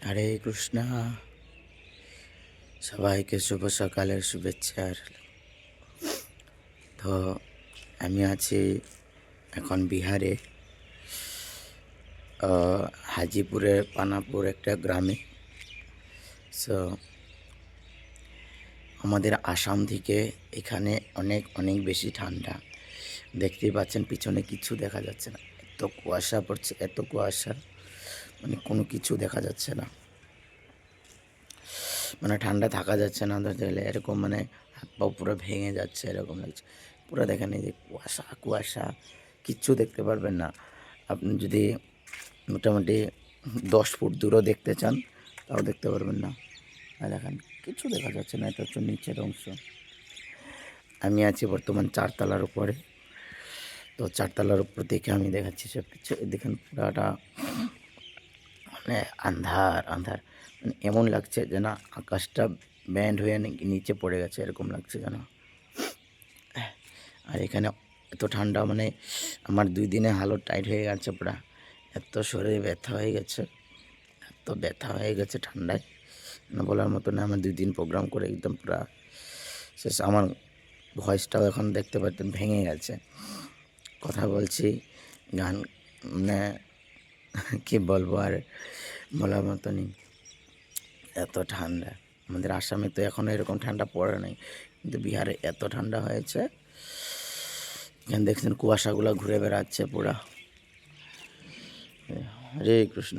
হরে কৃষ্ণা। সবাইকে শুভ সকালের শুভেচ্ছা। তো আমি আছি এখন বিহারে, হাজিপুরের পানাপুর একটা গ্রামে। সো আমাদের আসাম থেকে এখানে অনেক অনেক বেশি ঠান্ডা। দেখতেই পাচ্ছেন পিছনে কিছু দেখা যাচ্ছে না, এত কুয়াশা পড়ছে, এত কুয়াশা, মানে কোনো কিছু দেখা যাচ্ছে না, মানে ঠান্ডা থাকা যাচ্ছে না ধরতে গেলে, এরকম মানে হাত পা পুরো ভেঙে যাচ্ছে এরকম লাগছে। পুরো দেখেন এই যে কুয়াশা কুয়াশা, কিচ্ছু দেখতে পারবেন না। আপনি যদি মোটামুটি 10 ফুট দূরও দেখতে চান তাও দেখতে পারবেন না। আর দেখেন কিছু দেখা যাচ্ছে না, এটা হচ্ছে নিচের অংশ। আমি আছি বর্তমান 4তলার উপরে। তো 4তলার উপর থেকে আমি দেখাচ্ছি সব কিছু। দেখেন পুরাটা মানে আন্ধার আন্ধার, মানে এমন লাগছে যে না আকাশটা ব্যান্ড হয়ে নিচে পড়ে গেছে, এরকম লাগছে যেন। আর এখানে এত ঠান্ডা, মানে আমার 2 দিনে হালত টাইট হয়ে গেছে পুরা, এত শরীরে ব্যথা হয়ে গেছে, এত ব্যথা হয়ে গেছে ঠান্ডায় না বলার মতো না। আমার 2 দিন প্রোগ্রাম করে একদম পুরা শেষ। আমার ভয়েসটাও এখন দেখতে পাচ্ছেন ভেঙে গেছে, কথা বলছি, গান মানে কী বলবো আর বলার মতো নেই, এত ঠান্ডা। আমাদের আসামে তো এখনও এরকম ঠান্ডা পড়ে নাই, কিন্তু বিহারে এত ঠান্ডা হয়েছে। এখানে দেখছেন কুয়াশাগুলো ঘুরে বেড়াচ্ছে পুরা। হরে কৃষ্ণ।